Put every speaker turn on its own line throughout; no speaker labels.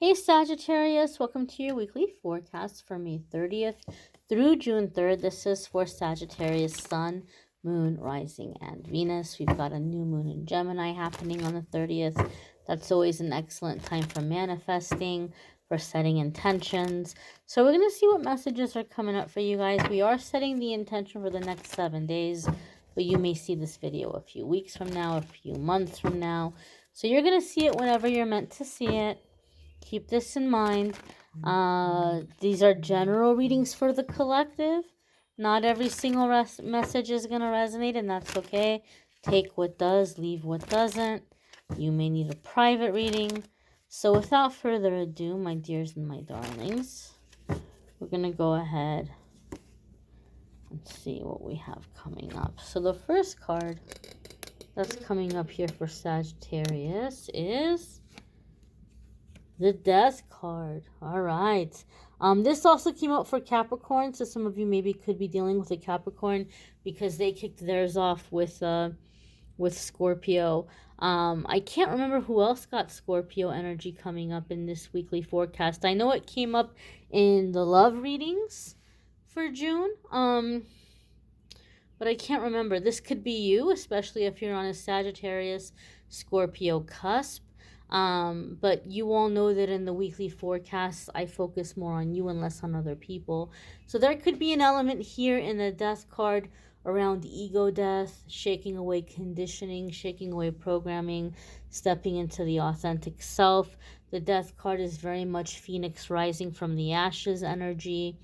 Hey Sagittarius, welcome to your weekly forecast for May 30th through June 3rd. This is for Sagittarius, Sun, Moon, Rising, and Venus. We've got a new moon in Gemini happening on the 30th. That's always an excellent time for manifesting, for setting intentions. So we're going to see what messages are coming up for you guys. We are setting the intention for the next 7 days, but you may see this video a few weeks from now, a few months from now. So you're going to see it whenever you're meant to see it. Keep this in mind. These are general readings for the collective. Not every single message is going to resonate, and that's okay. Take what does, leave what doesn't. You may need a private reading. So without further ado, my dears and my darlings, we're going to go ahead and see what we have coming up. So the first card that's coming up here for Sagittarius is the Death card. All right. This also came out for Capricorn, so some of you maybe could be dealing with a Capricorn because they kicked theirs off with Scorpio. I can't remember who else got Scorpio energy coming up in this weekly forecast. I know it came up in the love readings for June. But I can't remember. This could be you, especially if you're on a Sagittarius Scorpio cusp. But you all know that in the weekly forecasts, I focus more on you and less on other people. So there could be an element here in the Death card around ego death, shaking away conditioning, shaking away programming, stepping into the authentic self. The Death card is very much Phoenix rising from the ashes energy.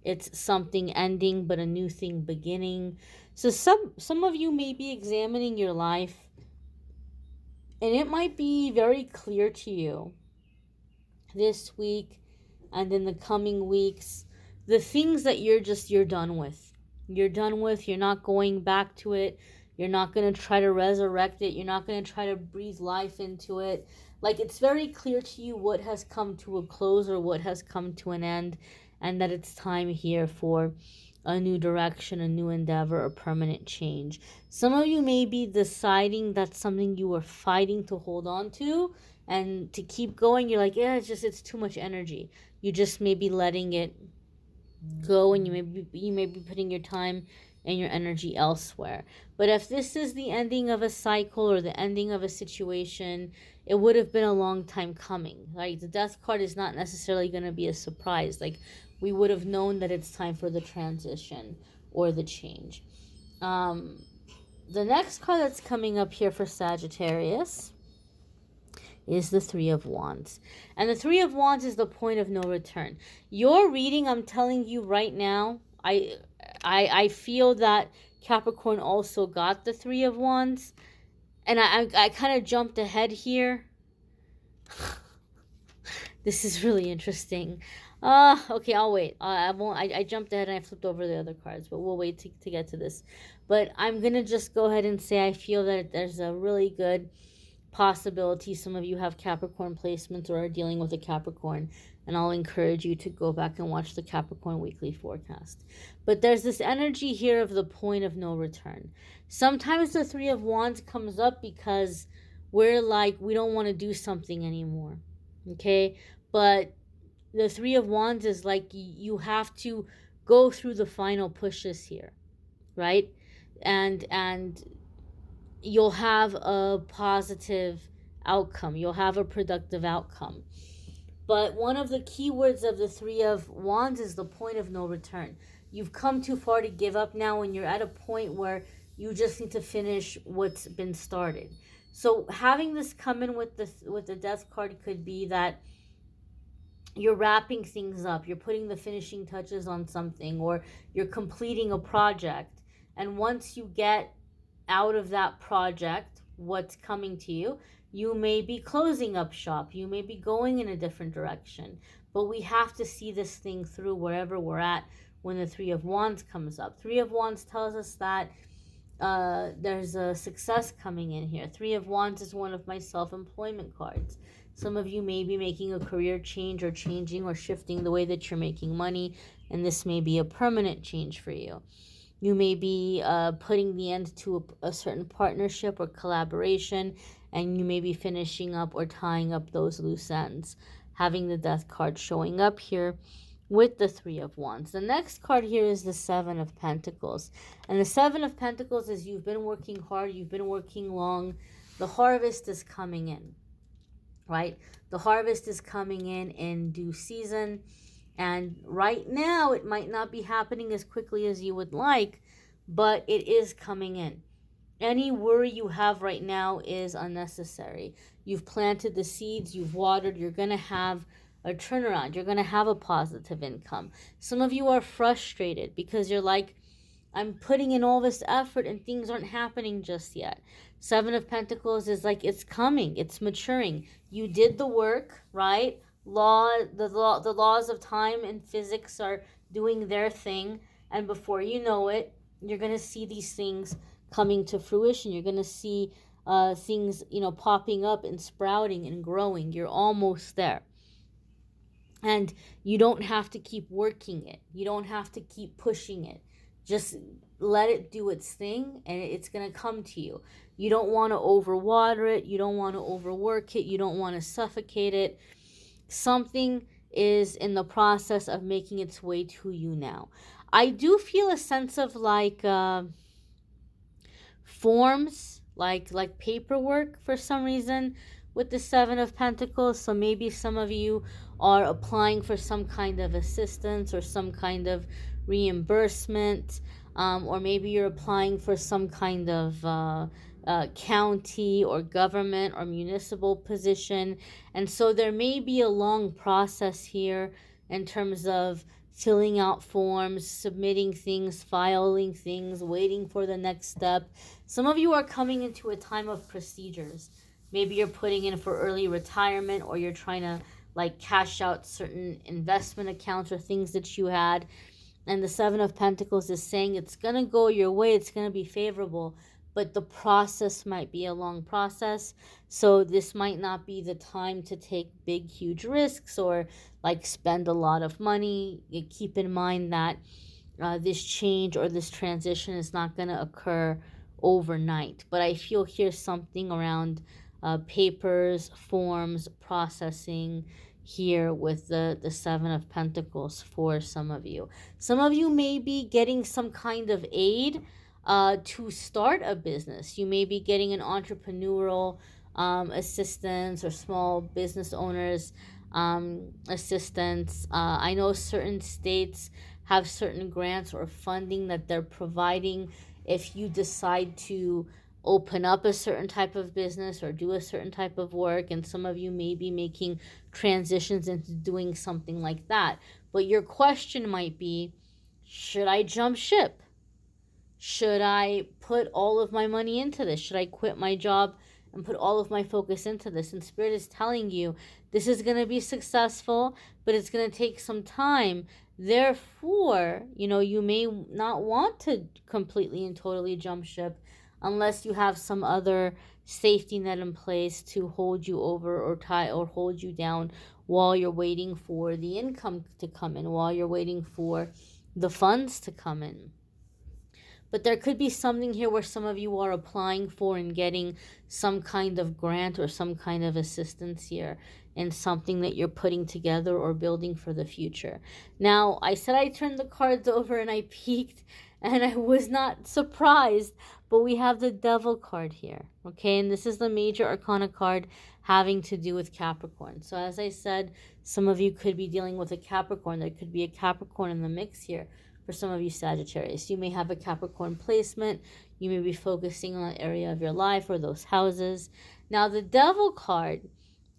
It's something ending, but a new thing beginning. So some of you may be examining your life, and it might be very clear to you this week and in the coming weeks, the things that you're done with. You're done with, you're not going back to it. You're not going to try to resurrect it. You're not going to try to breathe life into it. Like, it's very clear to you what has come to a close or what has come to an end, and that it's time here for a new direction, a new endeavor, a permanent change. Some of you may be deciding that's something you were fighting to hold on to and to keep going. You're like, yeah, it's too much energy. You just may be letting it go, and you may be putting your time and your energy elsewhere. But if this is the ending of a cycle or the ending of a situation, it would have been a long time coming. Like, the Death card is not necessarily going to be a surprise. Like, we would have known that it's time for the transition or the change. The next card that's coming up here for Sagittarius is the Three of Wands. And the Three of Wands is the point of no return. Your reading, I'm telling you right now, I feel that Capricorn also got the Three of Wands. And I kind of jumped ahead here. This is really interesting. Okay, I'll wait. I won't. I jumped ahead and I flipped over the other cards, but we'll wait to get to this. But I'm gonna just go ahead and say I feel that there's a really good possibility some of you have Capricorn placements or are dealing with a Capricorn, and I'll encourage you to go back and watch the Capricorn weekly forecast. But there's this energy here of the point of no return. Sometimes the Three of Wands comes up because we're like, we don't want to do something anymore. Okay? But the Three of Wands is like you have to go through the final pushes here, right? And you'll have a positive outcome. You'll have a productive outcome. But one of the key words of the Three of Wands is the point of no return. You've come too far to give up now, and you're at a point where you just need to finish what's been started. So having this come in with the Death card could be that you're wrapping things up, you're putting the finishing touches on something, or you're completing a project. And once you get out of that project, what's coming to you, you may be closing up shop, you may be going in a different direction. But we have to see this thing through wherever we're at when the Three of Wands comes up. Three of Wands tells us that there's a success coming in here. Three of Wands is one of my self-employment cards. Some of you may be making a career change or changing or shifting the way that you're making money, and this may be a permanent change for you. You may be putting the end to a certain partnership or collaboration, and you may be finishing up or tying up those loose ends. having the Death card showing up here with the Three of Wands. The next card here is the Seven of Pentacles. And the Seven of Pentacles is you've been working hard, you've been working long. The harvest is coming in, right? The harvest is coming in due season. And right now, it might not be happening as quickly as you would like, but it is coming in. Any worry you have right now is unnecessary. You've planted the seeds, you've watered, you're going to have a turnaround. You're going to have a positive income. Some of you are frustrated because you're like, I'm putting in all this effort and things aren't happening just yet. Seven of Pentacles is like, it's coming, it's maturing. You did the work, right? The laws of time and physics are doing their thing, and before you know it, you're going to see these things coming to fruition. You're going to see things, popping up and sprouting and growing. You're almost there. And you don't have to keep working it. You don't have to keep pushing it. Just let it do its thing, and it's going to come to you. You don't want to overwater it. You don't want to overwork it. You don't want to suffocate it. Something is in the process of making its way to you now. I do feel a sense of forms, like paperwork for some reason with the Seven of Pentacles. So maybe some of you are applying for some kind of assistance or some kind of reimbursement, or maybe you're applying for some kind of county or government or municipal position. And so there may be a long process here in terms of filling out forms, submitting things, filing things, waiting for the next step. Some of you are coming into a time of procedures. Maybe you're putting in for early retirement, or you're trying to cash out certain investment accounts or things that you had. And the Seven of Pentacles is saying it's going to go your way, it's going to be favorable, but the process might be a long process. So this might not be the time to take big, huge risks or spend a lot of money. You keep in mind that this change or this transition is not going to occur overnight. But I feel here's something around papers, forms, processing here with the Seven of Pentacles for some of you. Some of you may be getting some kind of aid to start a business. You may be getting an entrepreneurial assistance or small business owners assistance. I know certain states have certain grants or funding that they're providing if you decide to open up a certain type of business or do a certain type of work, and some of you may be making transitions into doing something like that. But your question might be, should I jump ship? Should I put all of my money into this? Should I quit my job and put all of my focus into this? And Spirit is telling you this is going to be successful, but it's going to take some time. Therefore, you may not want to completely and totally jump ship unless you have some other safety net in place to hold you over or tie or hold you down while you're waiting for the income to come in, while you're waiting for the funds to come in. But there could be something here where some of you are applying for and getting some kind of grant or some kind of assistance here in something that you're putting together or building for the future. Now, I said I turned the cards over and I peeked and I was not surprised, but we have the Devil card here, okay? And this is the major arcana card having to do with Capricorn. So as I said, some of you could be dealing with a Capricorn. There could be a Capricorn in the mix here. For some of you Sagittarius, you may have a Capricorn placement. You may be focusing on an area of your life or those houses. Now, the Devil card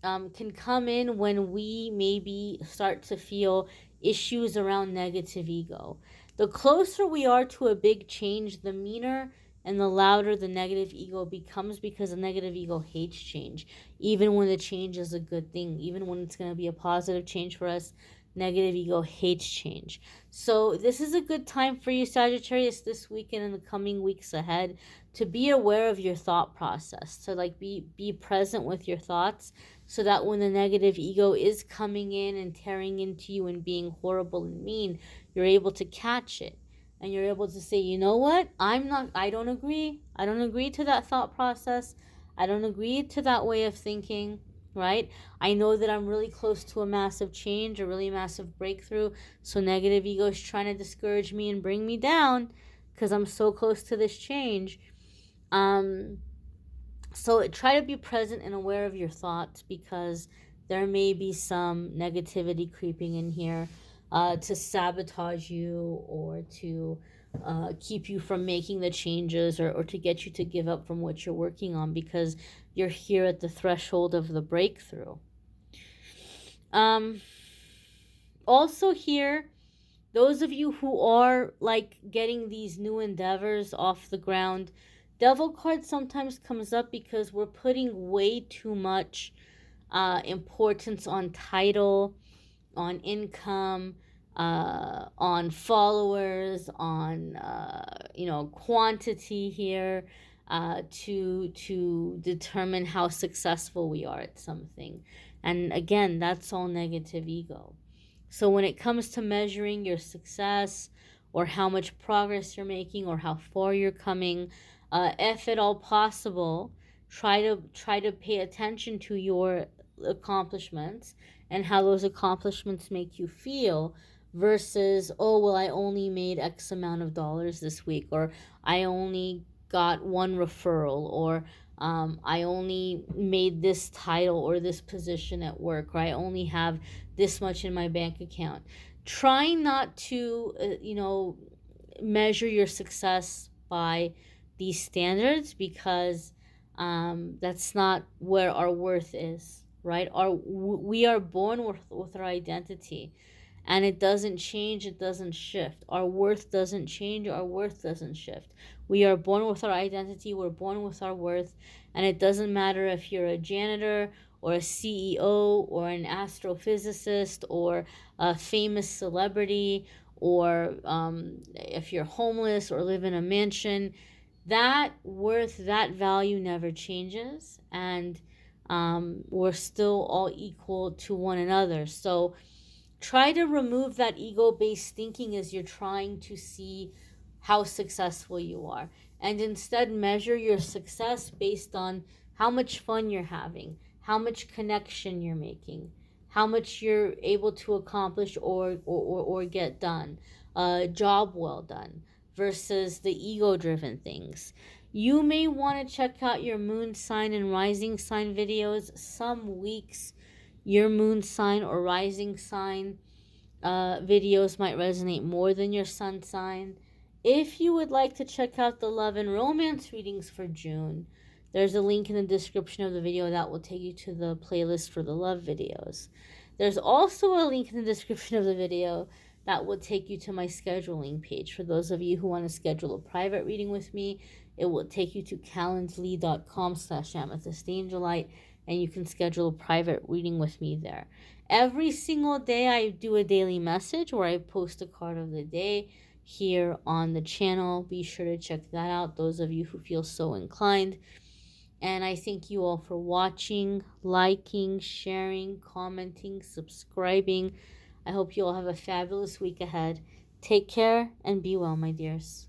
can come in when we maybe start to feel issues around negative ego. The closer we are to a big change, the meaner and the louder the negative ego becomes, because the negative ego hates change. Even when the change is a good thing, even when it's going to be a positive change for us, negative ego hates change. So this is a good time for you, Sagittarius, this week and in the coming weeks ahead, to be aware of your thought process. So be present with your thoughts, so that when the negative ego is coming in and tearing into you and being horrible and mean, you're able to catch it. And you're able to say, you know what? I don't agree. I don't agree to that thought process. I don't agree to that way of thinking. right? I know that I'm really close to a massive change, a really massive breakthrough. So negative ego is trying to discourage me and bring me down because I'm so close to this change. So try to be present and aware of your thoughts, because there may be some negativity creeping in here to sabotage you, or to keep you from making the changes, or to get you to give up from what you're working on, because you're here at the threshold of the breakthrough. Also here, those of you who are like getting these new endeavors off the ground, devil card sometimes comes up because we're putting way too much importance on title, on income, on followers, on quantity here, to determine how successful we are at something. And again, that's all negative ego. So when it comes to measuring your success, or how much progress you're making, or how far you're coming, if at all possible, try to pay attention to your accomplishments and how those accomplishments make you feel, versus, oh well, I only made X amount of dollars this week, or I only got one referral, or I only made this title or this position at work, or I only have this much in my bank account. Try not to measure your success by these standards, because that's not where our worth is, right? We are born with our identity, and it doesn't change, it doesn't shift. Our worth doesn't change, our worth doesn't shift. We are born with our identity, we're born with our worth, and it doesn't matter if you're a janitor, or a CEO, or an astrophysicist, or a famous celebrity, or if you're homeless or live in a mansion. That worth, that value never changes, and we're still all equal to one another. So try to remove that ego-based thinking as you're trying to see how successful you are, and instead measure your success based on how much fun you're having, how much connection you're making, how much you're able to accomplish or get done, job well done, versus the ego-driven things. You may want to check out your moon sign and rising sign videos. Some weeks your moon sign or rising sign videos might resonate more than your sun sign. If you would like to check out the love and romance readings for June, there's a link in the description of the video that will take you to the playlist for the love videos. There's also a link in the description of the video that will take you to my scheduling page. For those of you who want to schedule a private reading with me, it will take you to calendly.com/amethystangelite, and you can schedule a private reading with me there. Every single day I do a daily message where I post a card of the day here on the channel. Be sure to check that out, those of you who feel so inclined. And I thank you all for watching, liking, sharing, commenting, subscribing. I hope you all have a fabulous week ahead. Take care and be well, my dears.